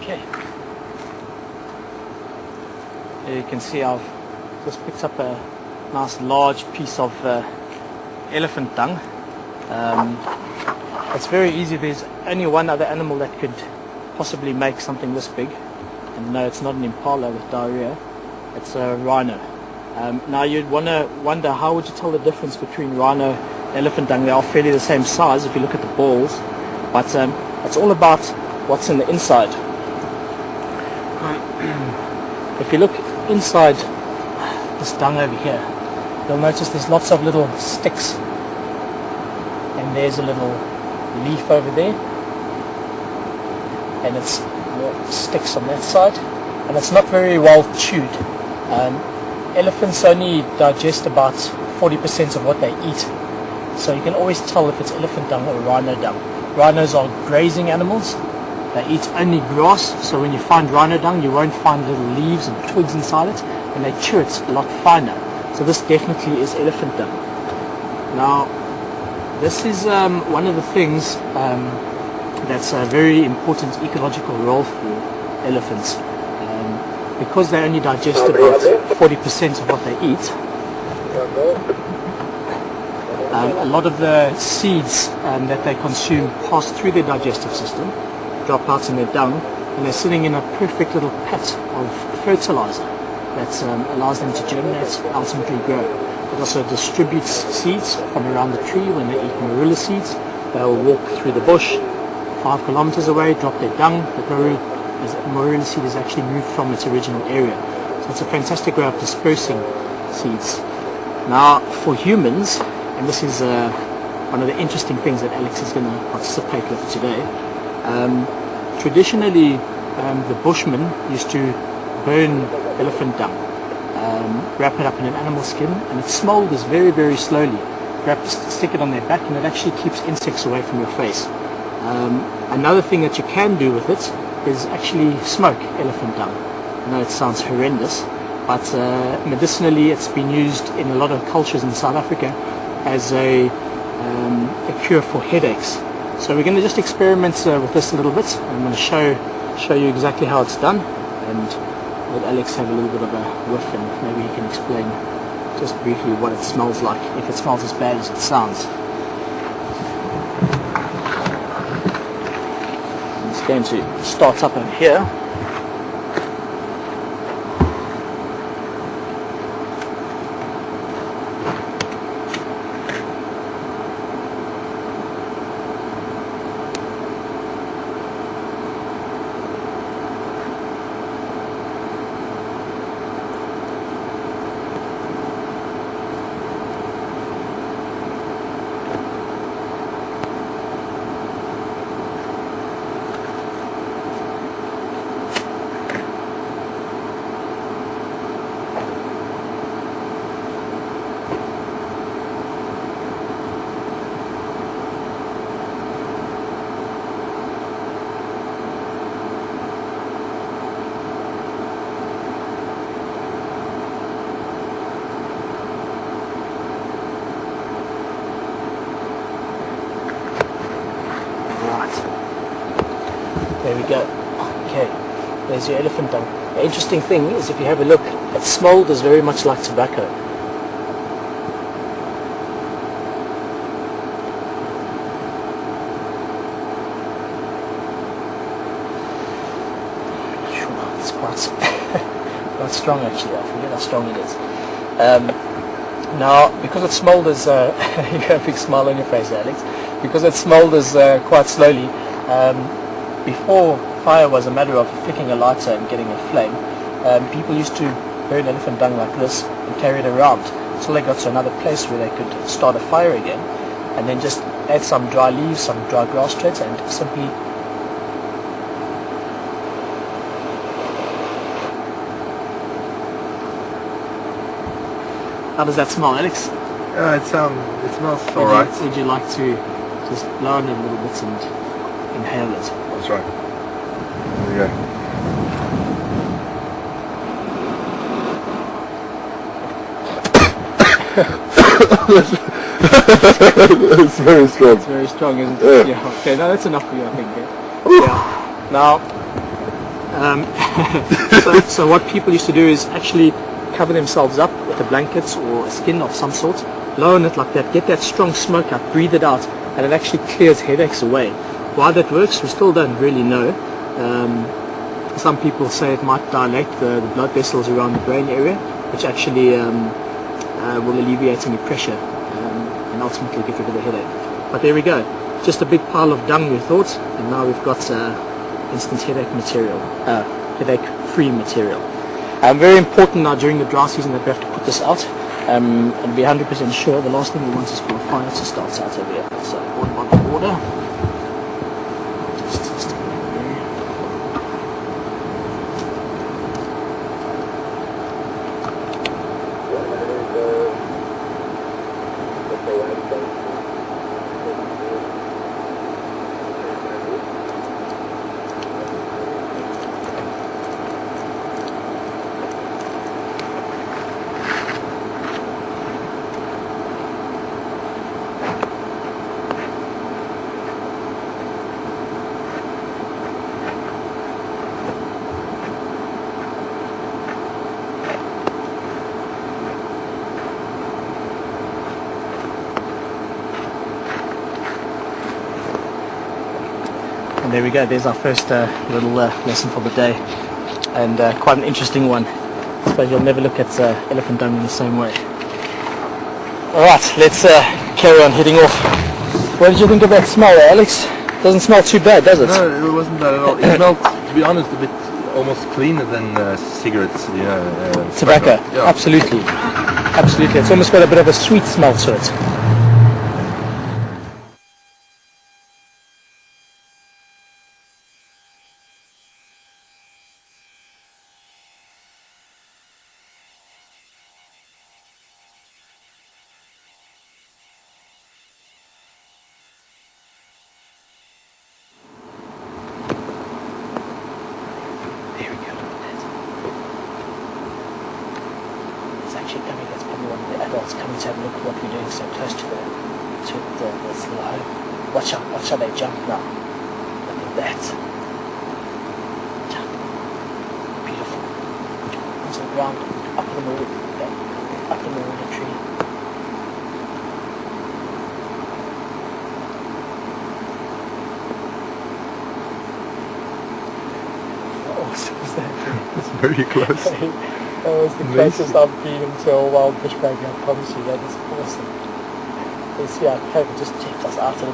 Okay. Here you can see I've just picked up a nice large piece of elephant dung. It's very easy. There's only one other animal that could possibly make something this big. And no, it's not an impala with diarrhea. It's a rhino. Now you'd wonder how would you tell the difference between rhino and elephant dung? They are fairly the same size if you look at the balls. But it's all about what's in the inside. If you look inside this dung over here, you'll notice there's lots of little sticks, and there's a little leaf over there, and it's more sticks on that side, and it's not very well chewed. Elephants only digest about 40% of what they eat, so you can always tell if it's elephant dung or rhino dung. Rhinos are grazing animals. They eat only grass, so when you find rhino dung, you won't find little leaves and twigs inside it, and they chew it a lot finer. So this definitely is elephant dung. Now, this is one of the things that's a very important ecological role for elephants. Because they only digest about 40% of what they eat, a lot of the seeds that they consume pass through their digestive system, drop out in their dung, and they're sitting in a perfect little pit of fertilizer that allows them to germinate, ultimately grow. It also distributes seeds from around the tree. When they eat marula seeds, they'll walk through the bush 5 kilometers away, drop their dung. The marula seed is actually moved from its original area. So it's a fantastic way of dispersing seeds. Now for humans, and this is one of the interesting things that Alex is going to participate with today, traditionally the Bushmen used to burn elephant dung, wrap it up in an animal skin, and it smoulders very, very slowly. Stick it on their back, and it actually keeps insects away from your face. Another thing that you can do with it is actually smoke elephant dung. I know it sounds horrendous, but medicinally it's been used in a lot of cultures in South Africa as a cure for headaches. So we're going to just experiment with this a little bit. I'm going to show you exactly how it's done, and let Alex have a little bit of a whiff, and maybe he can explain just briefly what it smells like, if it smells as bad as it sounds. It's going to start up over here. There we go. Okay, there's your elephant dung. The interesting thing is, if you have a look, it smoulders very much like tobacco. It's quite strong actually. I forget how strong it is. Now, because it smoulders, you got a big smile on your face, Alex. Because it smoulders quite slowly. Before fire was a matter of flicking a lighter and getting a flame, people used to burn elephant dung like this and carry it around until they got to another place where they could start a fire again, and then just add some dry leaves, some dry grass to it, and simply How does that smell, Alex? It smells alright. Would you like to just blow on it a little bit and inhale it? That's right. There you go. It's very strong. It's very strong, isn't it? Yeah. Okay, now that's enough for you, I think. Yeah. Now, So what people used to do is actually cover themselves up with a blanket or a skin of some sort, blow on it like that, get that strong smoke out, breathe it out, and it actually clears headaches away. Why that works, we still don't really know. Some people say it might dilate the blood vessels around the brain area, which actually will alleviate any pressure and ultimately get rid of the headache. But there we go, just a big pile of dung, we thought, and now we've got instant headache material, headache-free material. Very important now during the dry season that we have to put this out and be 100% sure. The last thing we want is for a fire to start out over here. So one bottle of water. Just stick it in there. And there we go, there's our first little lesson for the day, and quite an interesting one. I suppose you'll never look at elephant dung in the same way. Alright, let's carry on heading off. What did you think of that smell, Alex? Doesn't smell too bad, does it? No, it wasn't bad at all. It smelled, to be honest, a bit almost cleaner than cigarettes, Tobacco, Yeah. absolutely. Absolutely, it's almost got a bit of a sweet smell to it. There we go, look at that. It's actually coming, that's probably one of the adults coming to have a look at what we're doing so close to this little home. Watch out they jump now. Look at that. Jump. Beautiful. Onto the ground, up in the middle, up in the middle of the tree. Was that? It's very close. That was the closest I've been to a wild bushcracker, I promise you. That is awesome. You see, I hope it just checked us out a little